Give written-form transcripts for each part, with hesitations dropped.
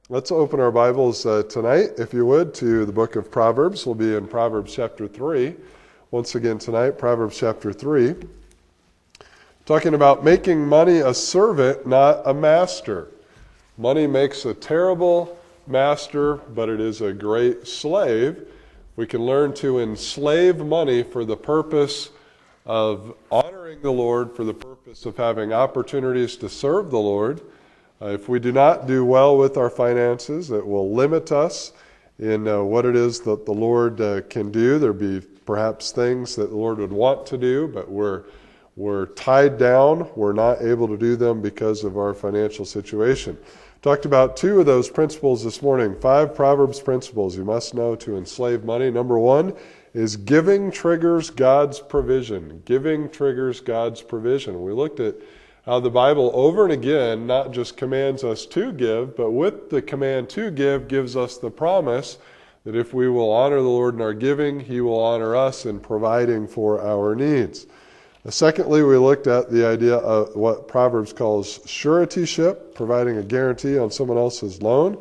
Let's open our Bibles tonight, if you would, to the book of Proverbs. We'll be in Proverbs chapter 3. Once again tonight, Proverbs chapter 3. Talking about making money a servant, not a master. Money makes a terrible master, but it is a great slave. We can learn to enslave money for the purpose of honoring the Lord, for the purpose of having opportunities to serve the Lord. If we do not do well with our finances, it will limit us in what it is that the Lord can do. There'll be perhaps things that the Lord would want to do, but we're tied down. We're not able to do them because of our financial situation. Talked about two of those principles this morning. 5 Proverbs principles you must know to enslave money. Number 1 is giving triggers God's provision. Giving triggers God's provision. We looked at how the Bible over and again not just commands us to give, but with the command to give gives us the promise that if we will honor the Lord in our giving, He will honor us in providing for our needs. Secondly, we looked at the idea of what Proverbs calls suretyship, providing a guarantee on someone else's loan,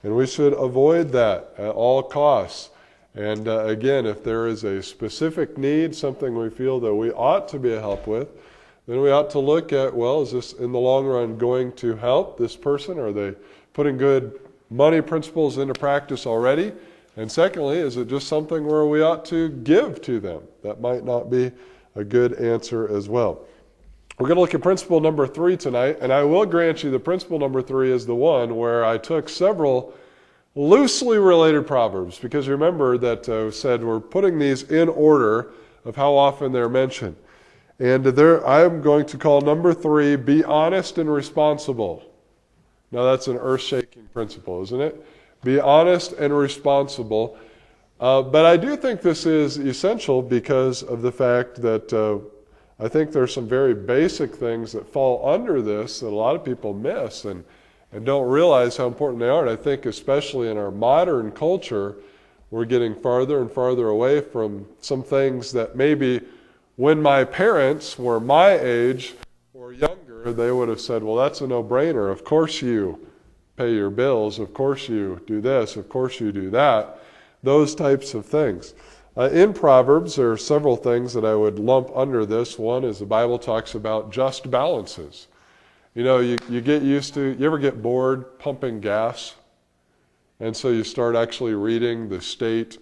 and we should avoid that at all costs. And again, if there is a specific need, something we feel that we ought to be a help with, then we ought to look at, well, is this in the long run going to help this person? Are they putting good money principles into practice already? And secondly, is it just something where we ought to give to them? That might not be a good answer as well. We're going to look at principle number 3 tonight, and I will grant you the principle number 3 is the one where I took several loosely related proverbs, because remember that I said we're putting these in order of how often they're mentioned. And I'm going to call number 3, be honest and responsible. Now that's an earth-shaking principle, isn't it? Be honest and responsible. But I do think this is essential because of the fact that I think there's some very basic things that fall under this that a lot of people miss and don't realize how important they are. And I think especially in our modern culture, we're getting farther and farther away from some things that maybe when my parents were my age or younger, they would have said, well, that's a no-brainer. Of course you pay your bills. Of course you do this. Of course you do that. Those types of things. In Proverbs, there are several things that I would lump under this. One is the Bible talks about just balances. You know, you get used to, you ever get bored pumping gas? And so you start actually reading the state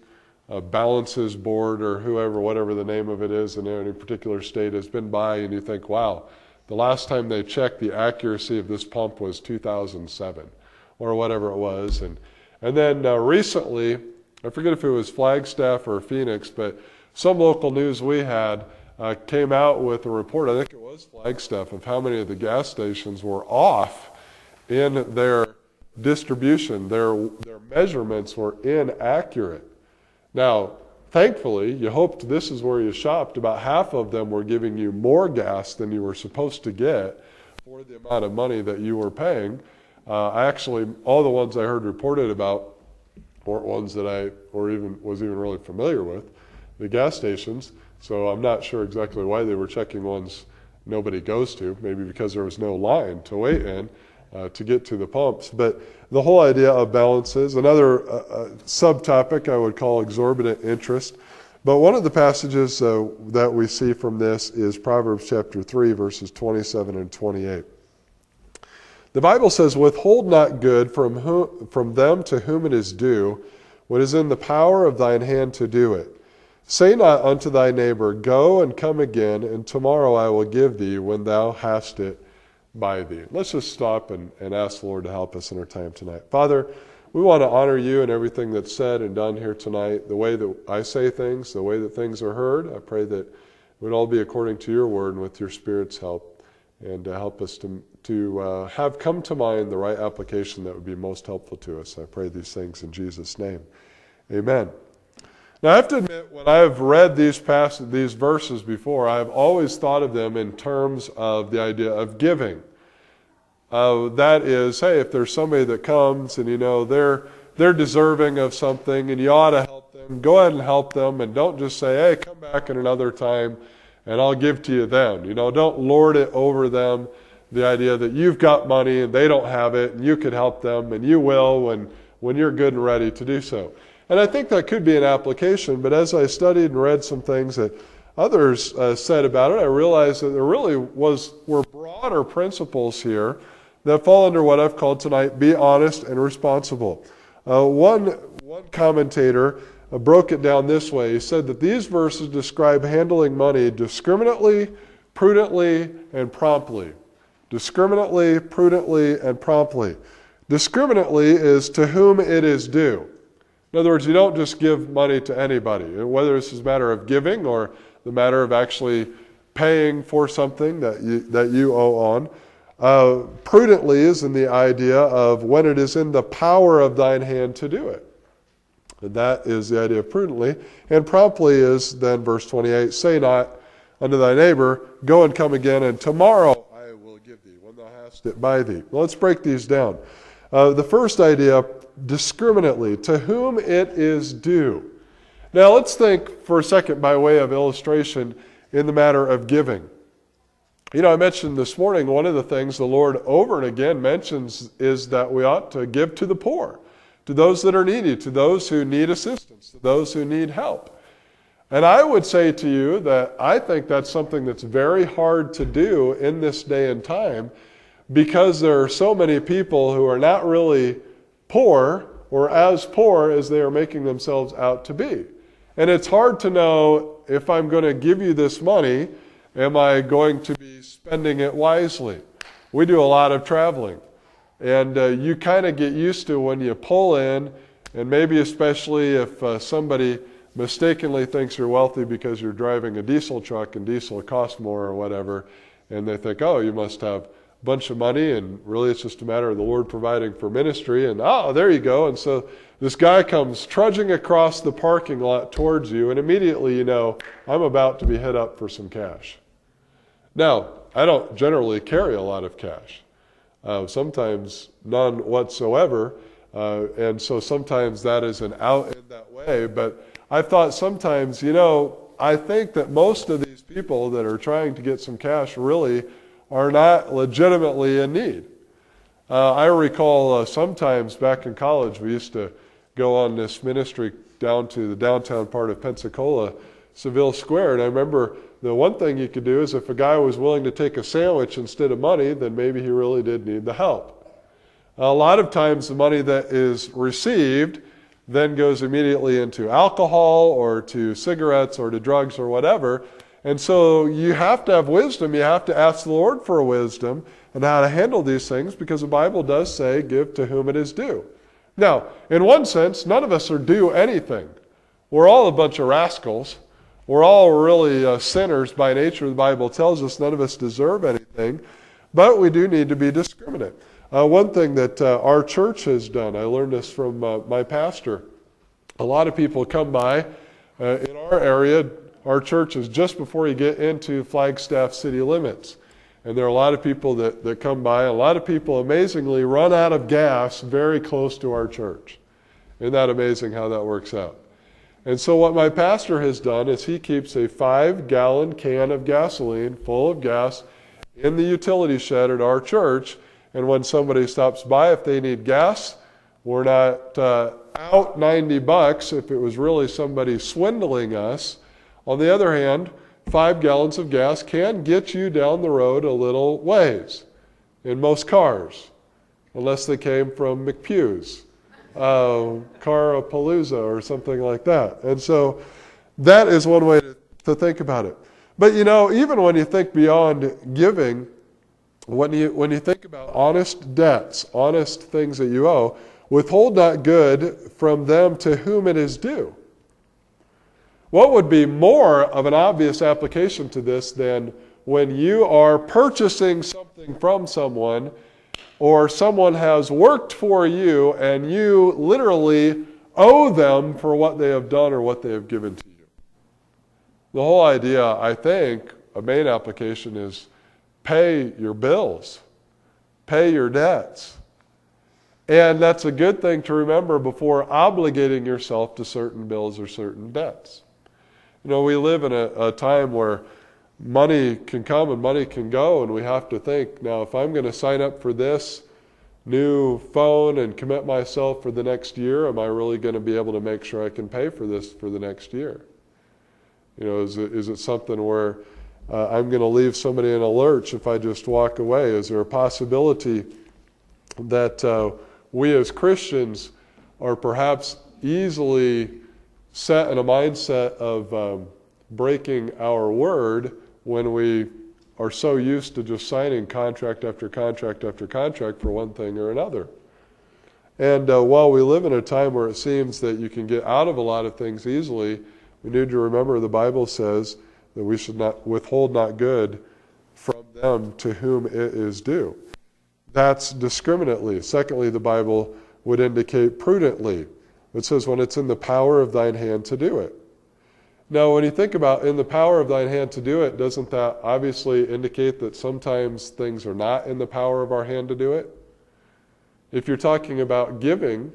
balances board or whoever, whatever the name of it is in any particular state has been by, and you think, wow, the last time they checked the accuracy of this pump was 2007 or whatever it was. And then recently, I forget if it was Flagstaff or Phoenix, but some local news we had came out with a report, I think it was Flagstaff, of how many of the gas stations were off in their distribution. Their measurements were inaccurate. Now, thankfully, you hoped this is where you shopped. About half of them were giving you more gas than you were supposed to get for the amount of money that you were paying. All the ones I heard reported about weren't ones that I was even really familiar with, the gas stations. So I'm not sure exactly why they were checking ones nobody goes to, maybe because there was no line to wait in to get to the pumps. But the whole idea of balances, another subtopic I would call exorbitant interest. But one of the passages that we see from this is Proverbs chapter 3, verses 27 and 28. The Bible says, withhold not good from them to whom it is due, what is in the power of thine hand to do it. Say not unto thy neighbor, go and come again, and tomorrow I will give thee when thou hast it by thee. Let's just stop and ask the Lord to help us in our time tonight. Father, we want to honor you in everything that's said and done here tonight, the way that I say things, the way that things are heard. I pray that it would all be according to your word and with your Spirit's help, and help us to have come to mind the right application that would be most helpful to us. I pray these things in Jesus' name. Amen. Now, I have to admit, when I have read these verses before, I have always thought of them in terms of the idea of giving. That is, hey, if there's somebody that comes and you know they're deserving of something and you ought to help them, go ahead and help them, and don't just say, hey, come back at another time and I'll give to you then. You know, don't lord it over them. The idea that you've got money and they don't have it, and you could help them, and you will when you're good and ready to do so. And I think that could be an application, but as I studied and read some things that others said about it, I realized that there really were broader principles here that fall under what I've called tonight, be honest and responsible. One commentator broke it down this way. He said that these verses describe handling money discriminately, prudently, and promptly. Discriminately, prudently, and promptly. Discriminately is to whom it is due. In other words, you don't just give money to anybody, whether this is a matter of giving or the matter of actually paying for something that you owe on. Prudently is in the idea of when it is in the power of thine hand to do it. And that is the idea of prudently. And promptly is then verse 28, say not unto thy neighbor, go and come again, and tomorrow I will give thee, when thou hast it by thee. Well, let's break these down. The first idea, discriminately, to whom it is due. Now let's think for a second by way of illustration in the matter of giving. I mentioned this morning one of the things the Lord over and again mentions is that we ought to give to the poor, to those that are needy, to those who need assistance, to those who need help. And I would say to you that I think that's something that's very hard to do in this day and time, because there are so many people who are not really poor or as poor as they are making themselves out to be. And it's hard to know, if I'm going to give you this money, am I going to be spending it wisely? We do a lot of traveling. And you kind of get used to when you pull in, and maybe especially if somebody mistakenly thinks you're wealthy because you're driving a diesel truck and diesel costs more or whatever, and they think, oh, you must have bunch of money, and really it's just a matter of the Lord providing for ministry, and there you go. And so this guy comes trudging across the parking lot towards you, and immediately you know, I'm about to be hit up for some cash. Now, I don't generally carry a lot of cash. Sometimes none whatsoever, and so sometimes that is an out in that way, but I thought sometimes, I think that most of these people that are trying to get some cash really are not legitimately in need. I recall sometimes back in college we used to go on this ministry down to the downtown part of Pensacola, Seville Square, and I remember the one thing you could do is if a guy was willing to take a sandwich instead of money, then maybe he really did need the help. A lot of times the money that is received then goes immediately into alcohol or to cigarettes or to drugs or whatever. And so you have to have wisdom. You have to ask the Lord for wisdom and how to handle these things, because the Bible does say, give to whom it is due. Now, in one sense, none of us are due anything. We're all a bunch of rascals. We're all really sinners by nature. The Bible tells us none of us deserve anything, but we do need to be discriminate. One thing that our church has done, I learned this from my pastor. A lot of people come by in our area. Our church is just before you get into Flagstaff city limits. And there are a lot of people that come by. A lot of people amazingly run out of gas very close to our church. Isn't that amazing how that works out? And so what my pastor has done is he keeps a 5-gallon can of gasoline full of gas in the utility shed at our church. And when somebody stops by, if they need gas, we're not out $90 if it was really somebody swindling us. On the other hand, 5 gallons of gas can get you down the road a little ways in most cars, unless they came from McPew's, Carapalooza or something like that. And so that is one way to think about it. But even when you think beyond giving, when you think about honest debts, honest things that you owe, withhold not good from them to whom it is due. What would be more of an obvious application to this than when you are purchasing something from someone, or someone has worked for you and you literally owe them for what they have done or what they have given to you? The whole idea, I think, a main application is pay your bills, pay your debts. And that's a good thing to remember before obligating yourself to certain bills or certain debts. We live in a time where money can come and money can go, and we have to think, now if I'm going to sign up for this new phone and commit myself for the next year, am I really going to be able to make sure I can pay for this for the next year? Is it something where I'm going to leave somebody in a lurch if I just walk away? Is there a possibility that we as Christians are perhaps easily set in a mindset of breaking our word when we are so used to just signing contract after contract after contract for one thing or another? And while we live in a time where it seems that you can get out of a lot of things easily, we need to remember the Bible says that we should not withhold not good from them to whom it is due. That's discriminately. Secondly, the Bible would indicate prudently. It says, when it's in the power of thine hand to do it. Now, when you think about in the power of thine hand to do it, doesn't that obviously indicate that sometimes things are not in the power of our hand to do it? If you're talking about giving,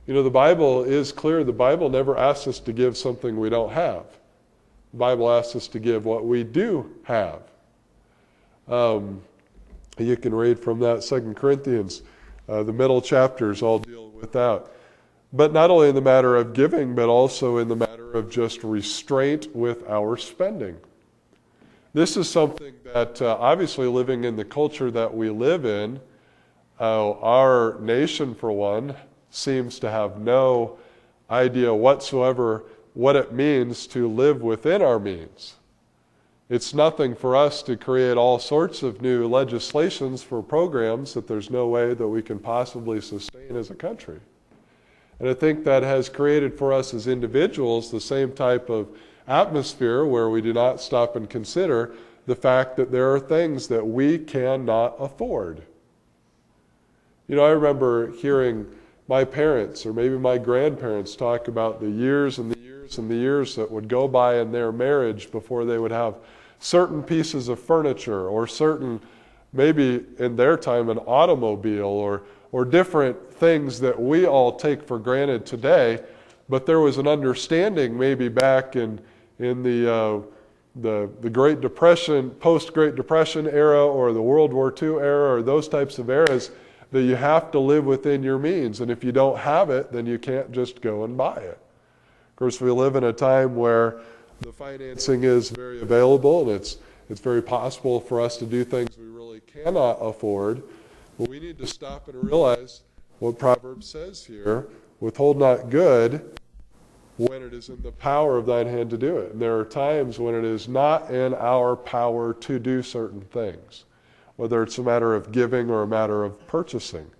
the Bible is clear. The Bible never asks us to give something we don't have. The Bible asks us to give what we do have. You can read from that 2 Corinthians. The middle chapters all deal with that. But not only in the matter of giving, but also in the matter of just restraint with our spending. This is something that obviously living in the culture that we live in, our nation for one, seems to have no idea whatsoever what it means to live within our means. It's nothing for us to create all sorts of new legislations for programs that there's no way that we can possibly sustain as a country. And I think that has created for us as individuals the same type of atmosphere where we do not stop and consider the fact that there are things that we cannot afford. I remember hearing my parents or maybe my grandparents talk about the years and the years and the years that would go by in their marriage before they would have certain pieces of furniture or certain, maybe in their time, an automobile or different things that we all take for granted today. But there was an understanding maybe back in the Great Depression, post-Great Depression era or the World War II era or those types of eras that you have to live within your means. And if you don't have it, then you can't just go and buy it. Of course, we live in a time where the financing is very available, and it's very possible for us to do things we really cannot afford. But we need to stop and realize what Proverbs says here, withhold not good when it is in the power of thine hand to do it. And there are times when it is not in our power to do certain things, whether it's a matter of giving or a matter of purchasing.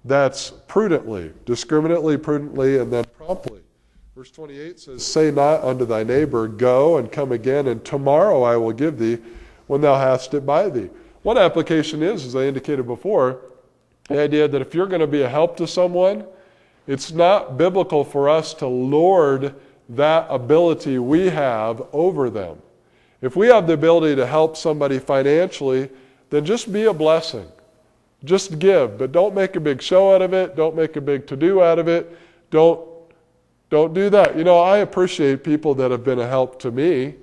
That's prudently, discriminately, prudently, and then promptly. Verse 28 says, say not unto thy neighbor, go and come again, and tomorrow I will give thee when thou hast it by thee. One application is, as I indicated before, the idea that if you're going to be a help to someone, it's not biblical for us to lord that ability we have over them. If we have the ability to help somebody financially, then just be a blessing. Just give, but don't make a big show out of it. Don't make a big to-do out of it. Don't do that. I appreciate people that have been a help to me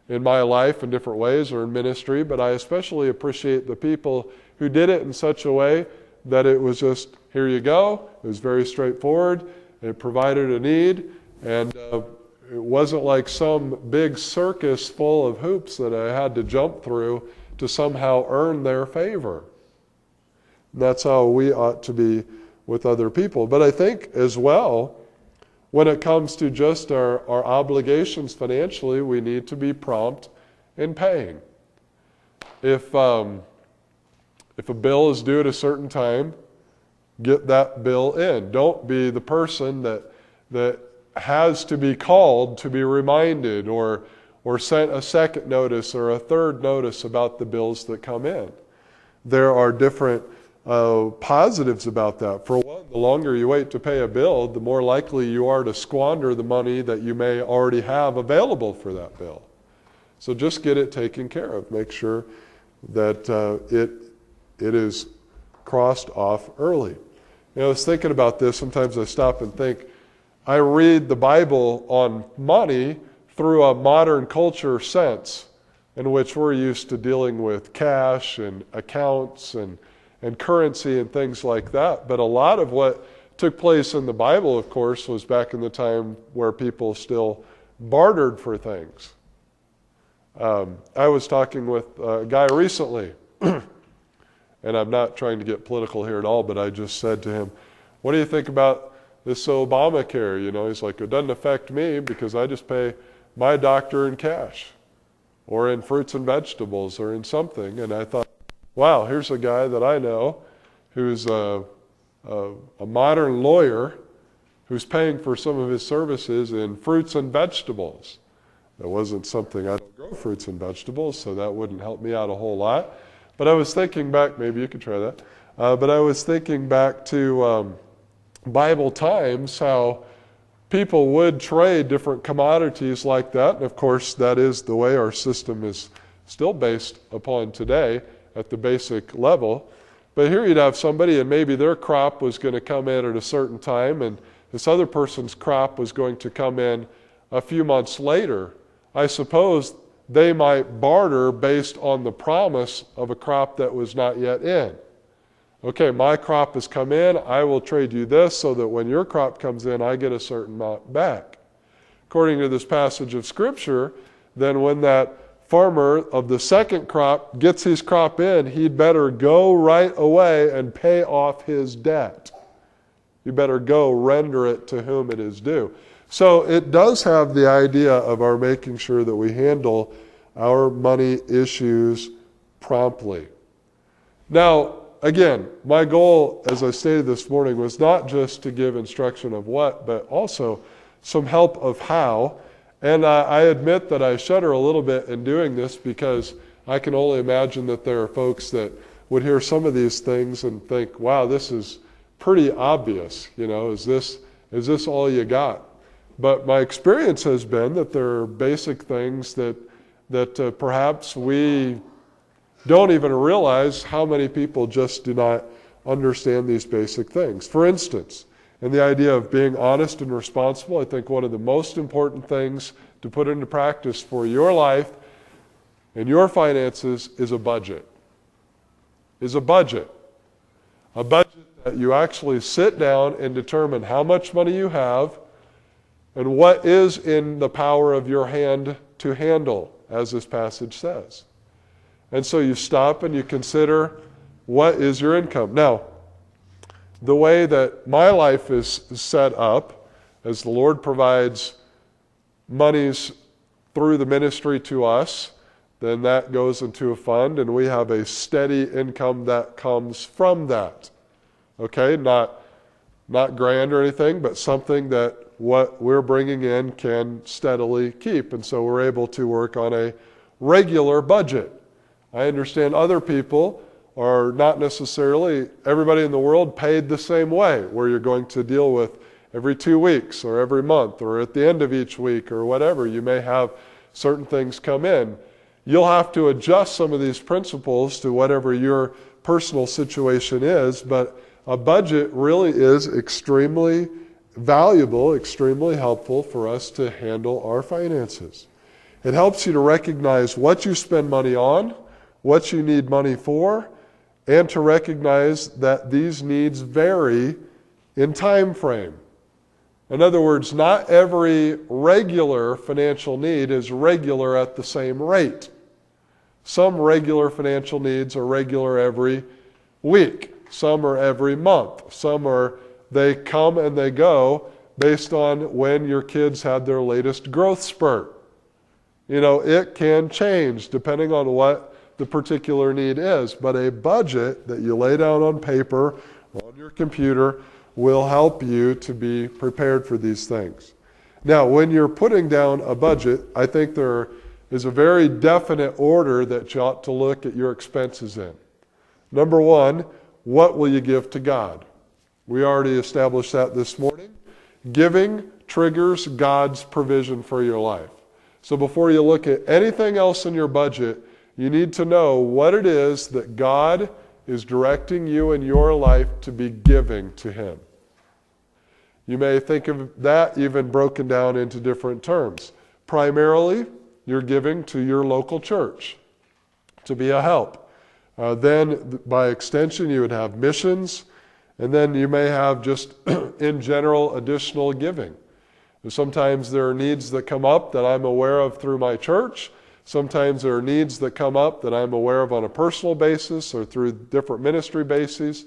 in my life in different ways or in ministry, but I especially appreciate the people who did it in such a way that it was just, here you go. It was very straightforward. It provided a need, and it wasn't like some big circus full of hoops that I had to jump through to somehow earn their favor. And that's how we ought to be with other people. But I think as well, when it comes to just our obligations financially, we need to be prompt in paying. If a bill is due at a certain time, get that bill in. Don't be the person that has to be called to be reminded or sent a second notice or a third notice about the bills that come in. There are different positives about that. For one, the longer you wait to pay a bill, the more likely you are to squander the money that you may already have available for that bill. So just get it taken care of. Make sure that it is crossed off early. I was thinking about this. Sometimes I stop and think. I read the Bible on money through a modern culture sense. in which we're used to dealing with cash and accounts and currency and things like that. But a lot of what took place in the Bible, of course, was back in the time where people still bartered for things. I was talking with a guy recently, and I'm not trying to get political here at all, but I just said to him, what do you think about this Obamacare? You know, he's like, it doesn't affect me because I just pay my doctor in cash or in fruits and vegetables or in something. And I thought, wow, here's a guy that I know who's a modern lawyer who's paying for some of his services in fruits and vegetables. That wasn't something, I don't grow fruits and vegetables, so that wouldn't help me out a whole lot. But I was thinking back, maybe you could try that, but I was thinking back to Bible times, how people would trade different commodities like that. And of course, that is the way our system is still based upon today at the basic level. But here you'd have somebody, and maybe their crop was going to come in at a certain time, and this other person's crop was going to come in a few months later. I suppose they might barter based on the promise of a crop that was not yet in. Okay, my crop has come in, I will trade you this so that when your crop comes in, I get a certain amount back. According to this passage of Scripture, then when that farmer of the second crop gets his crop in, he'd better go right away and pay off his debt. You better go render it to whom it is due. So it does have the idea of our making sure that we handle our money issues promptly. Now, again, my goal, as I stated this morning, was not just to give instruction of what, but also some help of how. And I admit that I shudder a little bit in doing this because I can only imagine that there are folks that would hear some of these things and think, wow, this is pretty obvious. You know, is this all you got? But my experience has been that there are basic things that perhaps we don't even realize how many people just do not understand these basic things. For instance, in the idea of being honest and responsible, I think one of the most important things to put into practice for your life and your finances is a budget. A budget that you actually sit down and determine how much money you have and what is in the power of your hand to handle, as this passage says. And so you stop and you consider, what is your income? Now, the way that my life is set up, as the Lord provides monies through the ministry to us, then that goes into a fund, and we have a steady income that comes from that. Okay, not grand or anything, but something that what we're bringing in can steadily keep. And so we're able to work on a regular budget. I understand other people are not necessarily, everybody in the world paid the same way, where you're going to deal with every 2 weeks or every month or at the end of each week or whatever. You may have certain things come in. You'll have to adjust some of these principles to whatever your personal situation is, but a budget really is extremely valuable, extremely helpful for us to handle our finances. It helps you to recognize what you spend money on, what you need money for, and to recognize that these needs vary in time frame. In other words, not every regular financial need is regular at the same rate. Some regular financial needs are regular every week. Some are every month. They come and they go based on when your kids had their latest growth spurt. You know, it can change depending on what the particular need is. But a budget that you lay down on paper, on your computer, will help you to be prepared for these things. Now, when you're putting down a budget, I think there is a very definite order that you ought to look at your expenses in. Number one, what will you give to God? We already established that this morning. Giving triggers God's provision for your life. So before you look at anything else in your budget, you need to know what it is that God is directing you in your life to be giving to Him. You may think of that even broken down into different terms. Primarily, you're giving to your local church to be a help. Then, by extension, you would have missions, and then you may have just, in general, additional giving. Sometimes there are needs that come up that I'm aware of through my church. Sometimes there are needs that come up that I'm aware of on a personal basis or through different ministry bases.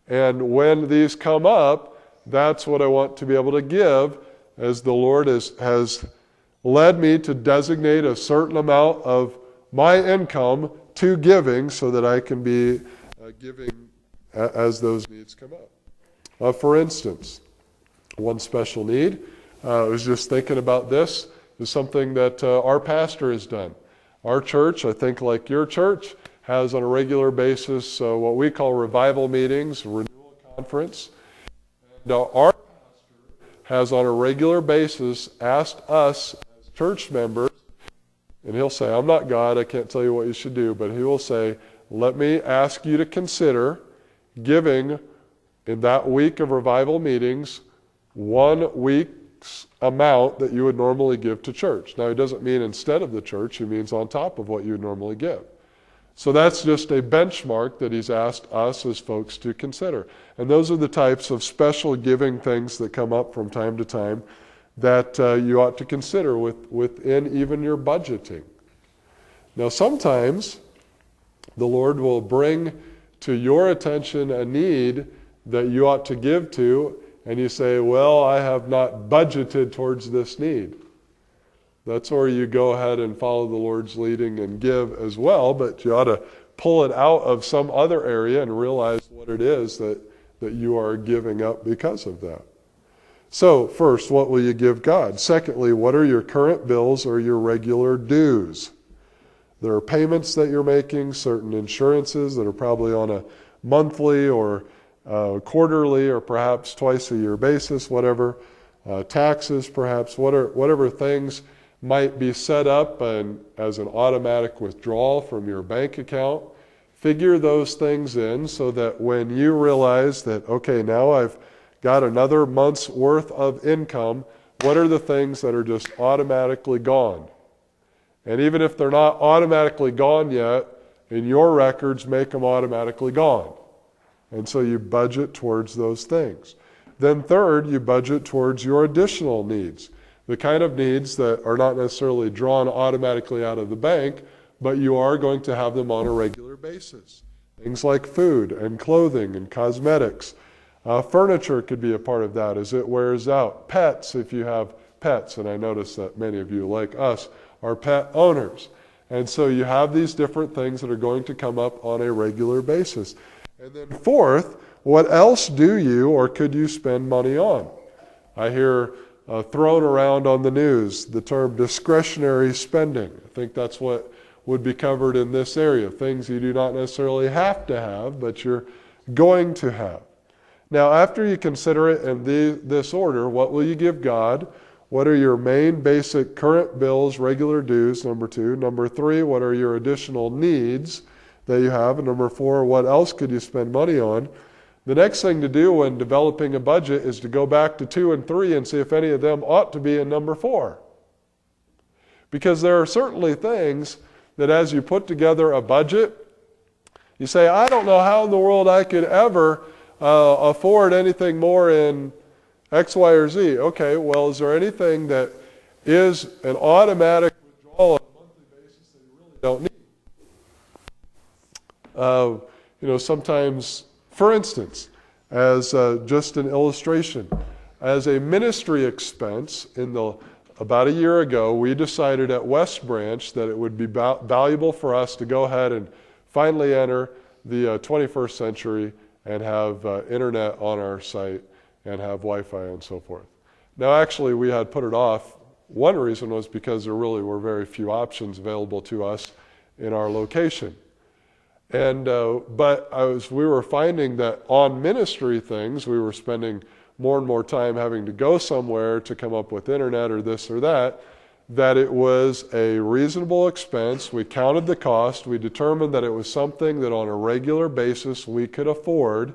And when these come up, that's what I want to be able to give, as the Lord has led me to designate a certain amount of my income to giving so that I can be giving as those needs come up. For instance, one special need, I was just thinking about this, is something that our pastor has done. Our church, I think like your church, has on a regular basis what we call revival meetings, renewal conference. And our pastor has on a regular basis asked us as church members, and he'll say, I'm not God, I can't tell you what you should do, but he will say, let me ask you to consider giving in that week of revival meetings 1 week's amount that you would normally give to church. Now, he doesn't mean instead of the church, he means on top of what you would normally give. So that's just a benchmark that he's asked us as folks to consider. And those are the types of special giving things that come up from time to time that you ought to consider within even your budgeting. Now, sometimes the Lord will bring to your attention a need that you ought to give to, and you say, well, I have not budgeted towards this need. That's where you go ahead and follow the Lord's leading and give as well, but you ought to pull it out of some other area and realize what it is that you are giving up because of that. So, first, what will you give God? Secondly, what are your current bills or your regular dues? There are payments that you're making, certain insurances that are probably on a monthly or quarterly or perhaps twice a year basis, whatever. Taxes, perhaps, whatever things might be set up as an automatic withdrawal from your bank account. Figure those things in so that when you realize that, okay, now I've got another month's worth of income, what are the things that are just automatically gone? And even if they're not automatically gone yet, in your records, make them automatically gone. And so you budget towards those things. Then third, you budget towards your additional needs. The kind of needs that are not necessarily drawn automatically out of the bank, but you are going to have them on a regular basis. Things like food and clothing and cosmetics. Furniture could be a part of that as it wears out. Pets, if you have pets, and I notice that many of you, like us, are pet owners. And so you have these different things that are going to come up on a regular basis. And then fourth, what else do you or could you spend money on? I hear thrown around on the news the term discretionary spending. I think that's what would be covered in this area. Things you do not necessarily have to have, but you're going to have. Now, after you consider it in this order, what will you give God? What are your main basic current bills, regular dues, number 2. Number 3, what are your additional needs that you have? And number 4, what else could you spend money on? The next thing to do when developing a budget is to go back to 2 and 3 and see if any of them ought to be in number 4. Because there are certainly things that as you put together a budget, you say, I don't know how in the world I could ever afford anything more in X, Y, or Z. Okay, well, is there anything that is an automatic withdrawal on a monthly basis that you really don't need? Sometimes, for instance, as just an illustration, as a ministry expense, about a year ago, we decided at West Branch that it would be valuable for us to go ahead and finally enter the 21st century and have internet on our site and have Wi-Fi and so forth. Now, actually, we had put it off. One reason was because there really were very few options available to us in our location. And but we were finding that on ministry things, we were spending more and more time having to go somewhere to come up with internet or this or that it was a reasonable expense. We counted the cost. We determined that it was something that on a regular basis we could afford.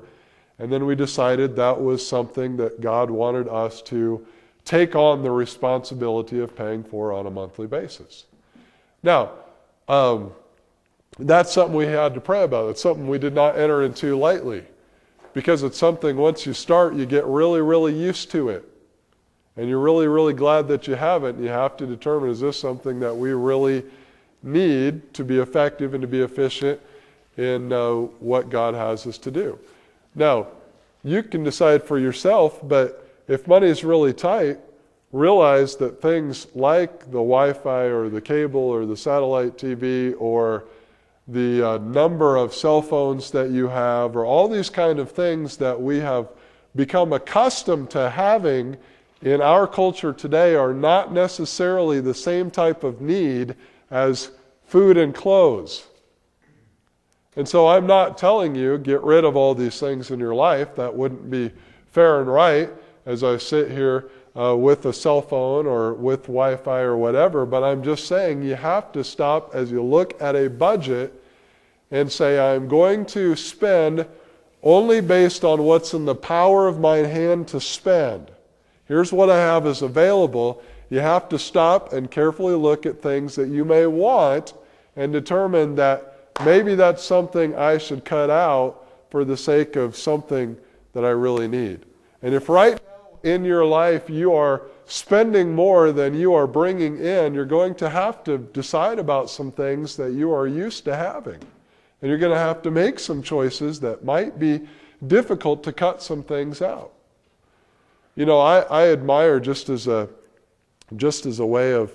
And then we decided that was something that God wanted us to take on the responsibility of paying for on a monthly basis. Now, that's something we had to pray about. It's something we did not enter into lightly, because it's something, once you start, you get really, really used to it. And you're really, really glad that you have it. And you have to determine, is this something that we really need to be effective and to be efficient in what God has us to do? Now, you can decide for yourself, but if money is really tight, realize that things like the Wi-Fi or the cable or the satellite TV or the number of cell phones that you have, or all these kind of things that we have become accustomed to having in our culture today, are not necessarily the same type of need as food and clothes. And so I'm not telling you get rid of all these things in your life. That wouldn't be fair and right as I sit here with a cell phone or with Wi-Fi or whatever. But I'm just saying you have to stop as you look at a budget and say, I'm going to spend only based on what's in the power of my hand to spend. Here's what I have is available. You have to stop and carefully look at things that you may want and determine that maybe that's something I should cut out for the sake of something that I really need. And if right now in your life you are spending more than you are bringing in, you're going to have to decide about some things that you are used to having. And you're going to have to make some choices that might be difficult to cut some things out. You know, I admire, just as a way of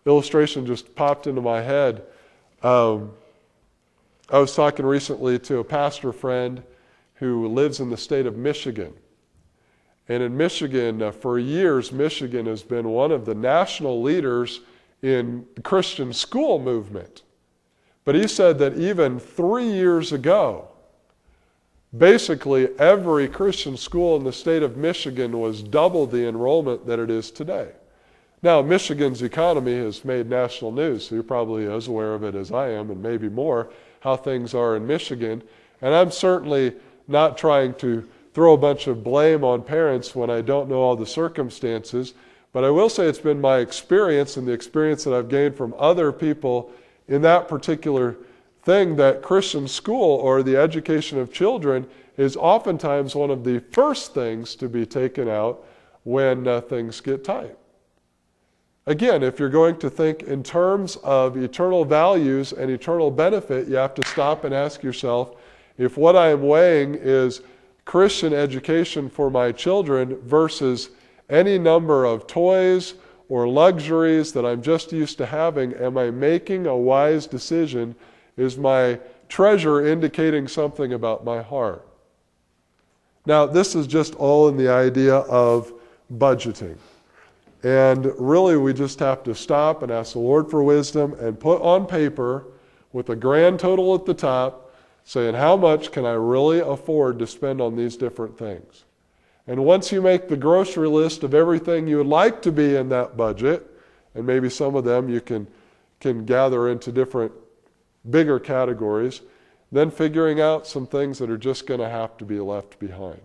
illustration just popped into my head. I was talking recently to a pastor friend who lives in the state of Michigan. And in Michigan, for years, Michigan has been one of the national leaders in the Christian school movement. But he said that even 3 years ago, basically every Christian school in the state of Michigan was double the enrollment that it is today. Now, Michigan's economy has made national news, so you're probably as aware of it as I am, and maybe more, how things are in Michigan. And I'm certainly not trying to throw a bunch of blame on parents when I don't know all the circumstances, but I will say it's been my experience and the experience that I've gained from other people in that particular thing, that Christian school or the education of children is oftentimes one of the first things to be taken out when things get tight. Again, if you're going to think in terms of eternal values and eternal benefit, you have to stop and ask yourself, if what I am weighing is Christian education for my children versus any number of toys or luxuries that I'm just used to having, am I making a wise decision? Is my treasure indicating something about my heart? Now, this is just all in the idea of budgeting. And really, we just have to stop and ask the Lord for wisdom and put on paper with a grand total at the top, saying, how much can I really afford to spend on these different things? And once you make the grocery list of everything you would like to be in that budget, and maybe some of them you can gather into different bigger categories, then figuring out some things that are just going to have to be left behind.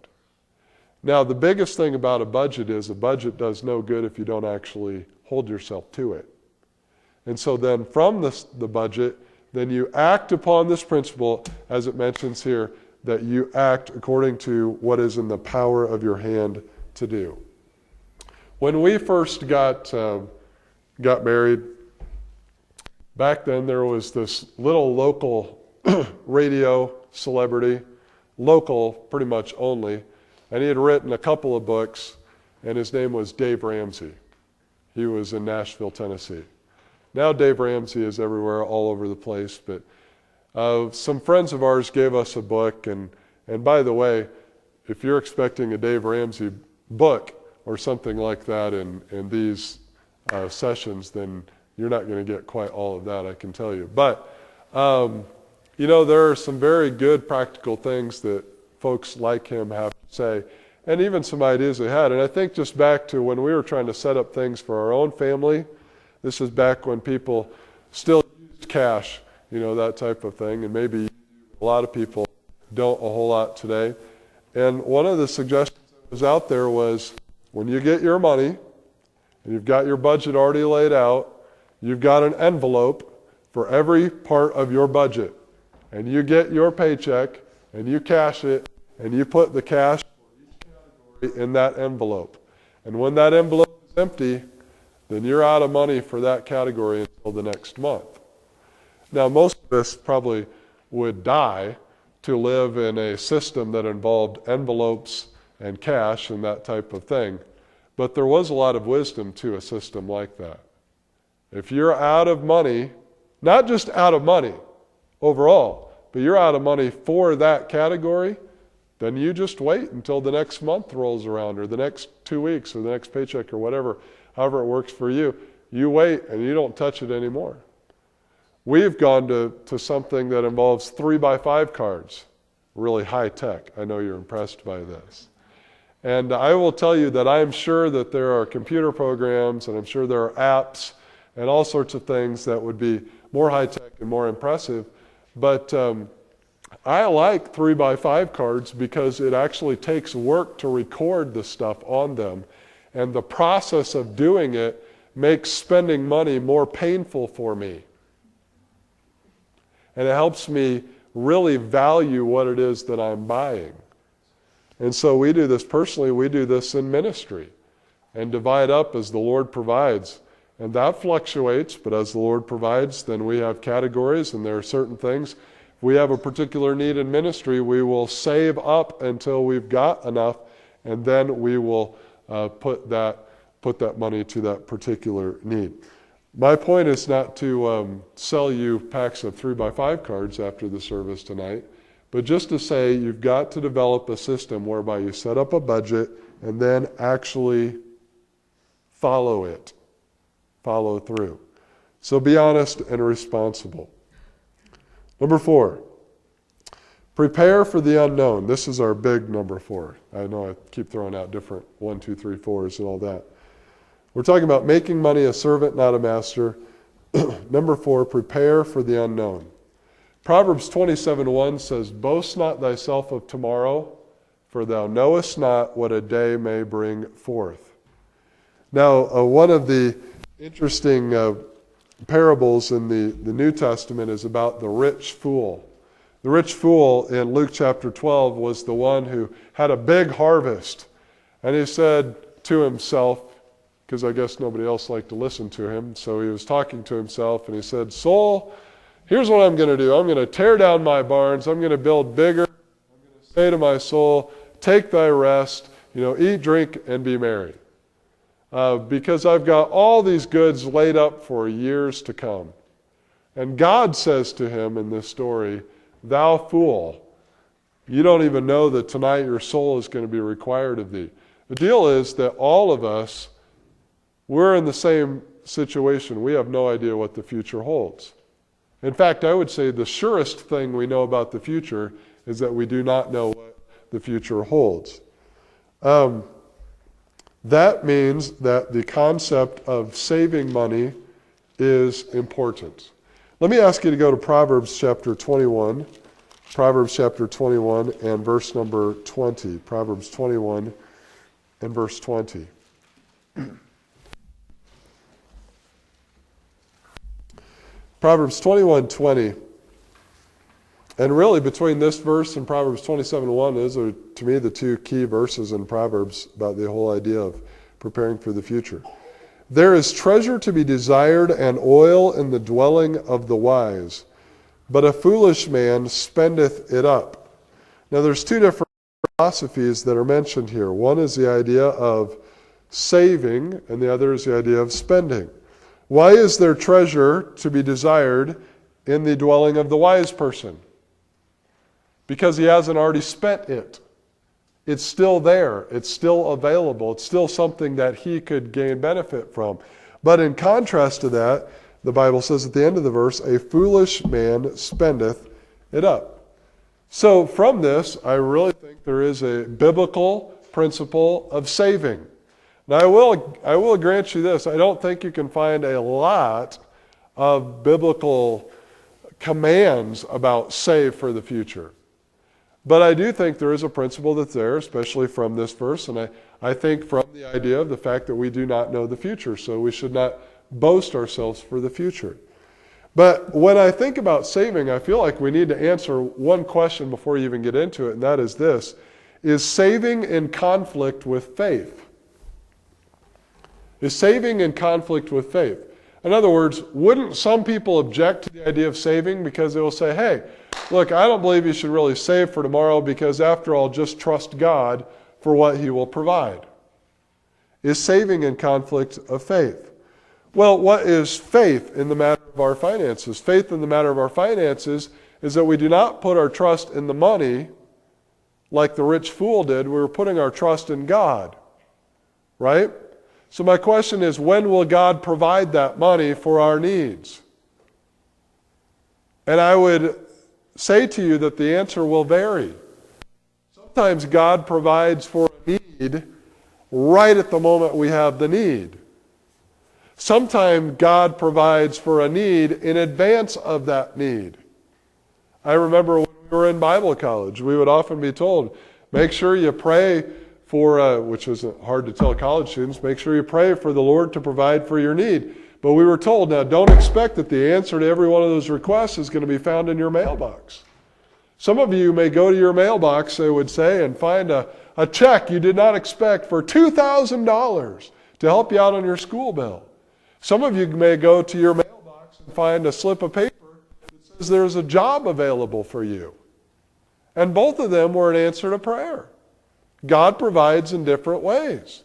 Now, the biggest thing about a budget is a budget does no good if you don't actually hold yourself to it. And so then from the budget, then you act upon this principle, as it mentions here, that you act according to what is in the power of your hand to do. When we first got married, back then there was this little local radio celebrity, local pretty much only, and he had written a couple of books, and his name was Dave Ramsey. He was in Nashville, Tennessee. Now Dave Ramsey is everywhere, all over the place, but some friends of ours gave us a book, and by the way, if you're expecting a Dave Ramsey book or something like that in these sessions, then you're not going to get quite all of that, I can tell you. But, there are some very good practical things that folks like him have to say, and even some ideas they had. And I think just back to when we were trying to set up things for our own family, this is back when people still used cash, that type of thing, and maybe a lot of people don't a whole lot today. And one of the suggestions that was out there was, when you get your money, and you've got your budget already laid out, you've got an envelope, for every part of your budget. And you get your paycheck, and you cash it, and you put the cash for each category in that envelope. And when that envelope is empty, then you're out of money for that category until the next month. Now, most of us probably would die to live in a system that involved envelopes and cash and that type of thing. But there was a lot of wisdom to a system like that. If you're out of money, not just out of money overall, but you're out of money for that category, then you just wait until the next month rolls around, or the next 2 weeks, or the next paycheck, or whatever, however it works for you. You wait and you don't touch it anymore. We've gone to something that involves 3x5 cards, really high tech. I know you're impressed by this. And I will tell you that I'm sure that there are computer programs, and I'm sure there are apps and all sorts of things that would be more high tech and more impressive. But I like 3x5 cards because it actually takes work to record the stuff on them. And the process of doing it makes spending money more painful for me. And it helps me really value what it is that I'm buying. And so we do this personally, we do this in ministry, and divide up as the Lord provides. And that fluctuates, but as the Lord provides, then we have categories, and there are certain things. If we have a particular need in ministry, we will save up until we've got enough, and then we will put that money to that particular need. My point is not to sell you packs of 3x5 cards after the service tonight, but just to say you've got to develop a system whereby you set up a budget and then actually follow it, follow through. So be honest and responsible. Number 4, prepare for the unknown. This is our big number 4. I know I keep throwing out different 1, 2, 3, 4s and all that. We're talking about making money a servant, not a master. Number 4, prepare for the unknown. Proverbs 27:1 says, "Boast not thyself of tomorrow, for thou knowest not what a day may bring forth." Now, one of the interesting parables in the New Testament is about the rich fool. The rich fool in Luke chapter 12 was the one who had a big harvest. And he said to himself, because I guess nobody else liked to listen to him, so he was talking to himself, and he said, "Soul, here's what I'm going to do. I'm going to tear down my barns. I'm going to build bigger. I'm going to say to my soul, take thy rest, eat, drink, and be merry. Because I've got all these goods laid up for years to come." And God says to him in this story, "Thou fool, you don't even know that tonight your soul is going to be required of thee." The deal is that all of us, we're in the same situation. We have no idea what the future holds. In fact, I would say the surest thing we know about the future is that we do not know what the future holds. That means that the concept of saving money is important. Let me ask you to go to Proverbs chapter 21. Proverbs chapter 21 and verse number 20. Proverbs 21 and verse 20. Proverbs 21:20, and really between this verse and Proverbs 27:1, those are, to me, the two key verses in Proverbs about the whole idea of preparing for the future. "There is treasure to be desired and oil in the dwelling of the wise, but a foolish man spendeth it up." Now there's two different philosophies that are mentioned here. One is the idea of saving, and the other is the idea of spending. Why is there treasure to be desired in the dwelling of the wise person? Because he hasn't already spent it. It's still there. It's still available. It's still something that he could gain benefit from. But in contrast to that, the Bible says at the end of the verse, "A foolish man spendeth it up." So from this, I really think there is a biblical principle of saving. Now, I will grant you this. I don't think you can find a lot of biblical commands about save for the future. But I do think there is a principle that's there, especially from this verse, and I think from the idea of the fact that we do not know the future, so we should not boast ourselves for the future. But when I think about saving, I feel like we need to answer one question before you even get into it, and that is this. Is saving in conflict with faith? Is saving in conflict with faith? In other words, wouldn't some people object to the idea of saving because they will say, hey, look, I don't believe you should really save for tomorrow because after all, just trust God for what He will provide. Is saving in conflict of faith? Well, what is faith in the matter of our finances? Faith in the matter of our finances is that we do not put our trust in the money like the rich fool did. We were putting our trust in God, right? So my question is, when will God provide that money for our needs? And I would say to you that the answer will vary. Sometimes God provides for a need right at the moment we have the need. Sometimes God provides for a need in advance of that need. I remember when we were in Bible college, we would often be told, make sure you pray for, which is hard to tell college students, make sure you pray for the Lord to provide for your need. But we were told, now don't expect that the answer to every one of those requests is going to be found in your mailbox. Some of you may go to your mailbox, they would say, and find a check you did not expect for $2,000 to help you out on your school bill. Some of you may go to your mailbox and find a slip of paper that says there's a job available for you. And both of them were an answer to prayer. God provides in different ways.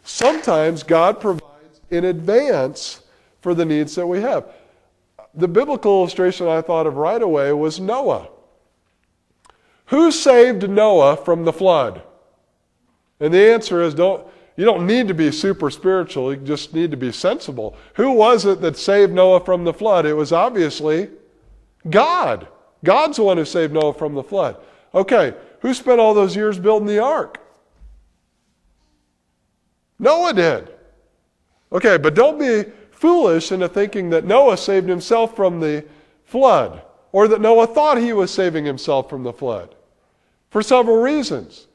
Sometimes God provides in advance for the needs that we have. The biblical illustration I thought of right away was Noah. Who saved Noah from the flood? And the answer is you don't need to be super spiritual, you just need to be sensible. Who was it that saved Noah from the flood? It was obviously God. God's the one who saved Noah from the flood. Okay, who spent all those years building the ark? Noah did. Okay, but don't be foolish into thinking that Noah saved himself from the flood, or that Noah thought he was saving himself from the flood. For several reasons.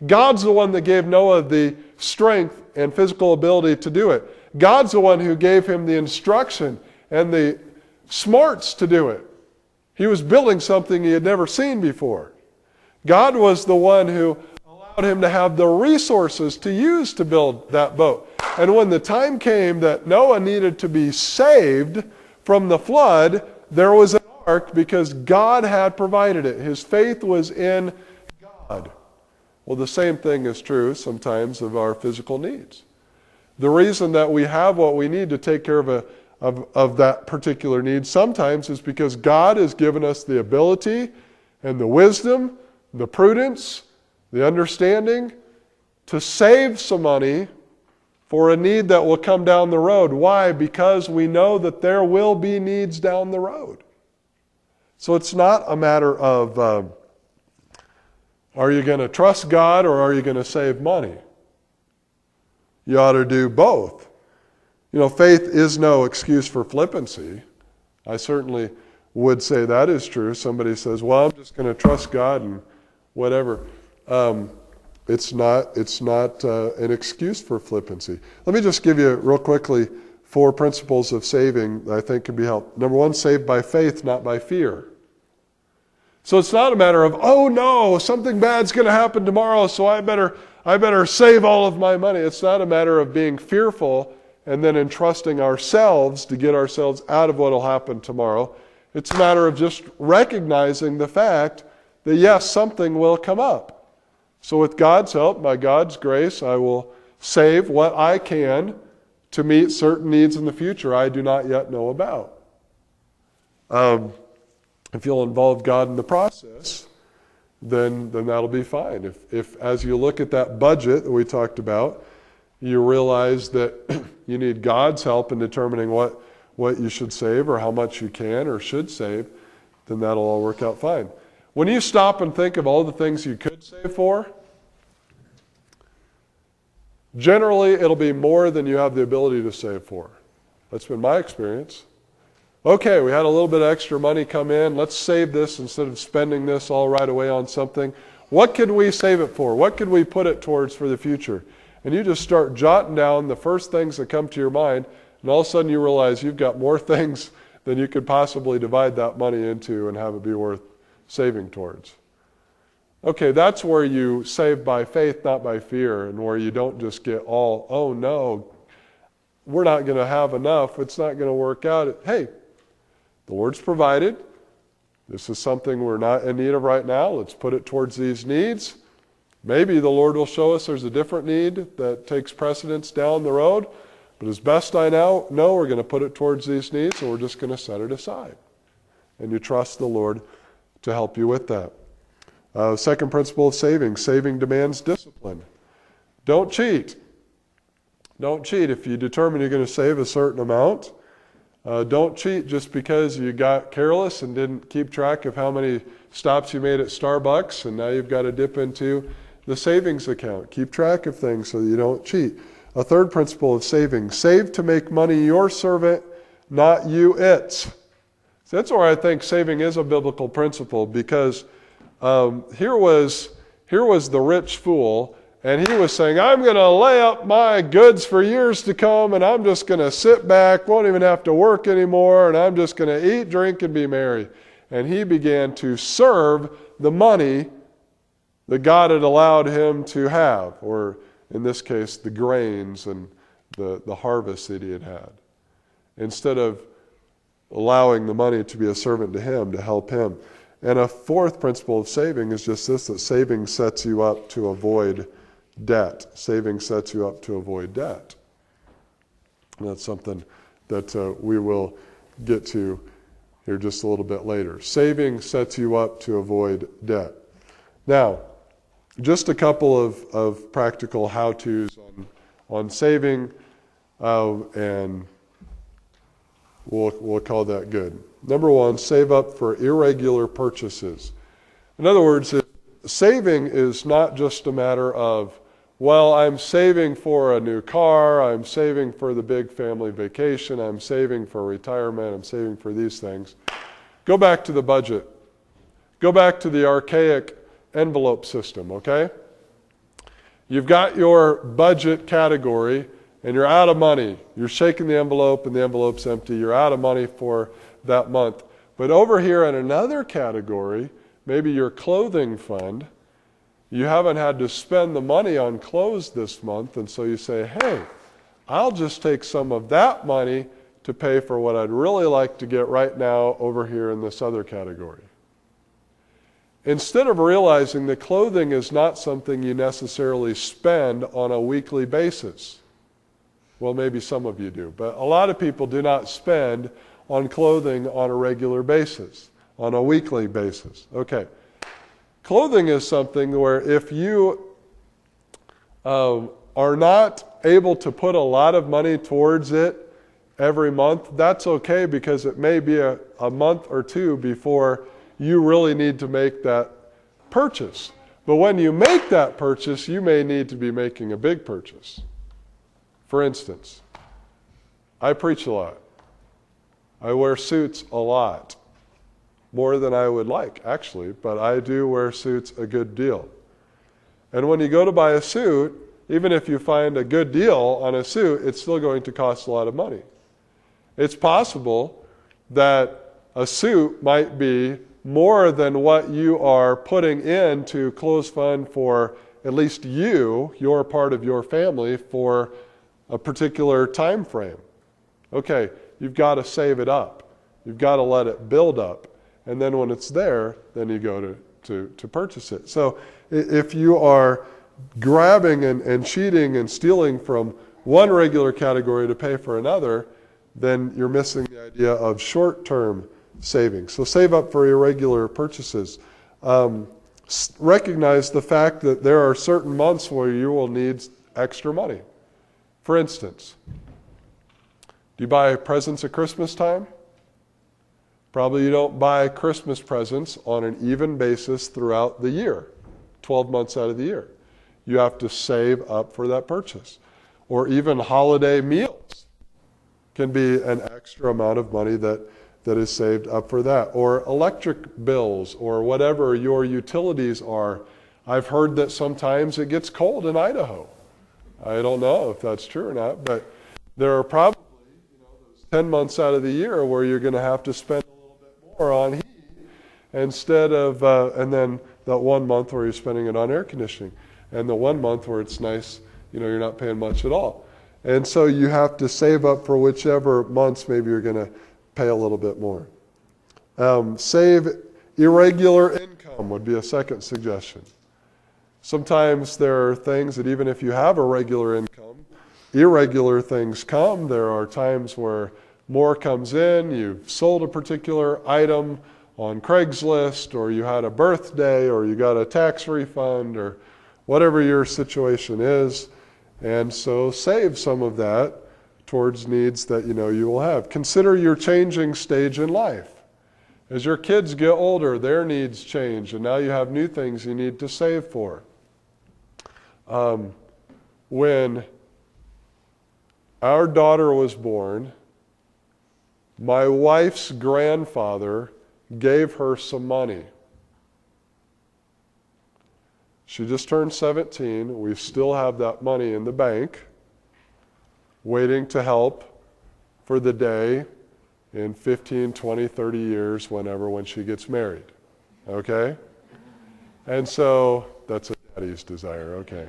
God's the one that gave Noah the strength and physical ability to do it. God's the one who gave him the instruction and the smarts to do it. He was building something he had never seen before. God was the one who allowed him to have the resources to use to build that boat. And when the time came that Noah needed to be saved from the flood, there was an ark because God had provided it. His faith was in God. Well, the same thing is true sometimes of our physical needs. The reason that we have what we need to take care of that particular need sometimes is because God has given us the ability and the wisdom, the prudence, the understanding to save some money for a need that will come down the road. Why? Because we know that there will be needs down the road. So it's not a matter of are you going to trust God or are you going to save money? You ought to do both. You know, faith is no excuse for flippancy. I certainly would say that is true. Somebody says, well, I'm just going to trust God and whatever. It's not an excuse for flippancy. Let me just give you real quickly 4 principles of saving that I think can be helped. Number 1, save by faith, not by fear. So it's not a matter of, oh no, something bad's going to happen tomorrow, so I better save all of my money. It's not a matter of being fearful and then entrusting ourselves to get ourselves out of what will happen tomorrow. It's a matter of just recognizing the fact that yes, something will come up. So with God's help, by God's grace, I will save what I can to meet certain needs in the future I do not yet know about. If you'll involve God in the process, then that'll be fine. If as you look at that budget that we talked about, you realize that you need God's help in determining what you should save or how much you can or should save, then that'll all work out fine. When you stop and think of all the things you could save for, generally it'll be more than you have the ability to save for. That's been my experience. Okay, we had a little bit of extra money come in. Let's save this instead of spending this all right away on something. What could we save it for? What could we put it towards for the future? And you just start jotting down the first things that come to your mind, and all of a sudden you realize you've got more things than you could possibly divide that money into and have it be worth saving towards. Okay, that's where you save by faith, not by fear, and where you don't just get all, oh no, we're not going to have enough, it's not going to work out. Hey, the Lord's provided. This is something we're not in need of right now. Let's put it towards these needs. Maybe the Lord will show us there's a different need that takes precedence down the road. But as best I know, we're going to put it towards these needs, and we're just going to set it aside. And you trust the Lord to help you with that. Second principle of saving. Saving demands discipline. Don't cheat. Don't cheat. If you determine you're going to save a certain amount, don't cheat just because you got careless and didn't keep track of how many stops you made at Starbucks, and now you've got to dip into the savings account. Keep track of things so you don't cheat. A third principle of saving. Save to make money your servant, not you its. So that's where I think saving is a biblical principle, because here was the rich fool, and he was saying, I'm going to lay up my goods for years to come, and I'm just going to sit back, won't even have to work anymore, and I'm just going to eat, drink, and be merry. And he began to serve the money that God had allowed him to have, or in this case, the grains and the harvest that he had had, instead of allowing the money to be a servant to him, to help him. And a fourth principle of saving is just this, that saving sets you up to avoid debt. Saving sets you up to avoid debt. And that's something that we will get to here just a little bit later. Saving sets you up to avoid debt. Now, just a couple of practical how-tos on saving, and we'll call that good. Number one, save up for irregular purchases. In other words, saving is not just a matter of, well, I'm saving for a new car, I'm saving for the big family vacation, I'm saving for retirement, I'm saving for these things. Go back to the budget. Go back to the archaic envelope system, okay? You've got your budget category and you're out of money. You're shaking the envelope and the envelope's empty. You're out of money for that month. But over here in another category, maybe your clothing fund, you haven't had to spend the money on clothes this month, and so you say, hey, I'll just take some of that money to pay for what I'd really like to get right now over here in this other category. Instead of realizing that clothing is not something you necessarily spend on a weekly basis. Well, maybe some of you do, but a lot of people do not spend on clothing on a regular basis, on a weekly basis. Okay. Clothing is something where if you are not able to put a lot of money towards it every month, that's okay, because it may be a month or two before you really need to make that purchase. But when you make that purchase, you may need to be making a big purchase. For instance, I preach a lot. I wear suits a lot. More than I would like, actually, but I do wear suits a good deal. And when you go to buy a suit, even if you find a good deal on a suit, it's still going to cost a lot of money. It's possible that a suit might be more than what you are putting into clothes fund for at least your part of your family, for a particular time frame. Okay, you've got to save it up. You've got to let it build up. And then when it's there, then you go to purchase it. So if you are grabbing and cheating and stealing from one regular category to pay for another, then you're missing the idea of short-term savings. So save up for irregular purchases. Recognize the fact that there are certain months where you will need extra money. For instance, do you buy presents at Christmas time? Probably you don't buy Christmas presents on an even basis throughout the year, 12 months out of the year. You have to save up for that purchase. Or even holiday meals can be an extra amount of money that is saved up for that. Or electric bills, or whatever your utilities are. I've heard that sometimes it gets cold in Idaho. I don't know if that's true or not, but there are probably those 10 months out of the year where you're going to have to spend a little bit more on heat instead of, and then that 1 month where you're spending it on air conditioning, and the 1 month where it's nice, you're not paying much at all. And so you have to save up for whichever months maybe you're going to pay a little bit more. Save irregular income would be a second suggestion. Sometimes there are things that even if you have a regular income, irregular things come. There are times where more comes in. You've sold a particular item on Craigslist, or you had a birthday, or you got a tax refund, or whatever your situation is. And so save some of that towards needs that you will have. Consider your changing stage in life. As your kids get older, their needs change, and now you have new things you need to save for. When our daughter was born, my wife's grandfather gave her some money. She just turned 17. We still have that money in the bank, waiting to help for the day in 15, 20, 30 years, when she gets married. Okay? And so, that's a daddy's desire, okay.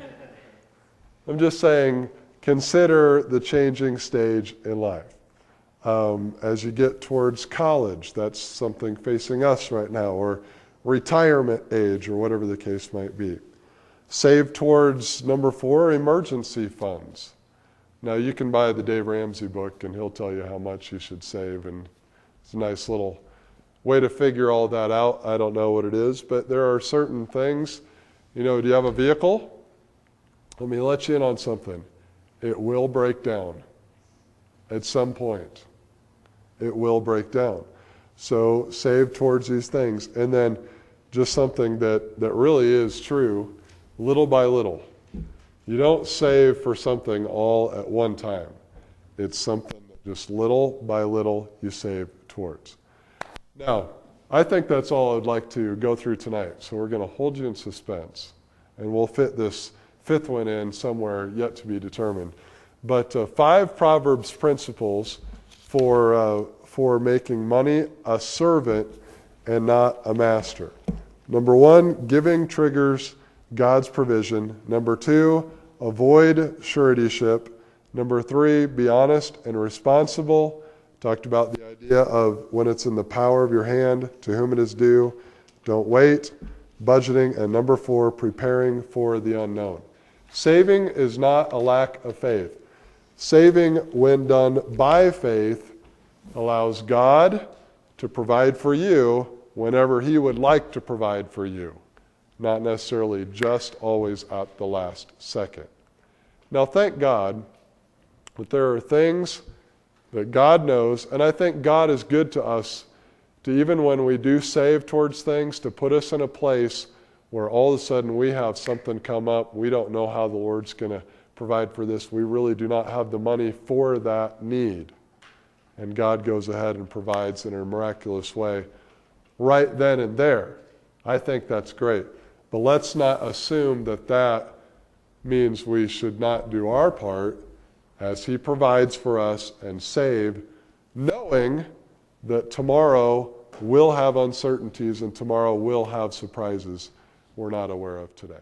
I'm just saying, consider the changing stage in life. As you get towards college, that's something facing us right now, or retirement age, or whatever the case might be. Save towards, number 4, emergency funds. Now, you can buy the Dave Ramsey book, and he'll tell you how much you should save, and it's a nice little way to figure all that out. I don't know what it is, but there are certain things. Do you have a vehicle? Let me let you in on something. It will break down at some point. It will break down. So save towards these things. And then just something that really is true, little by little. You don't save for something all at one time. It's something that just little by little you save towards. Now, I think that's all I'd like to go through tonight. So we're going to hold you in suspense. And we'll fit this 5th one in somewhere yet to be determined. But 5 Proverbs principles for making money a servant and not a master. Number 1, giving triggers God's provision. Number 2, avoid suretyship. Number 3, be honest and responsible. Talked about the idea of when it's in the power of your hand, to whom it is due. Don't wait. Budgeting. And number 4, preparing for the unknown. Saving is not a lack of faith. Saving, when done by faith, allows God to provide for you whenever He would like to provide for you, not necessarily just always at the last second. Now, thank God that there are things that God knows, and I think God is good to us, to even when we do save towards things, to put us in a place where all of a sudden we have something come up, we don't know how the Lord's going to provide for this, we really do not have the money for that need. And God goes ahead and provides in a miraculous way right then and there. I think that's great. But let's not assume that that means we should not do our part as He provides for us and save, knowing that tomorrow will have uncertainties and tomorrow will have surprises we're not aware of today.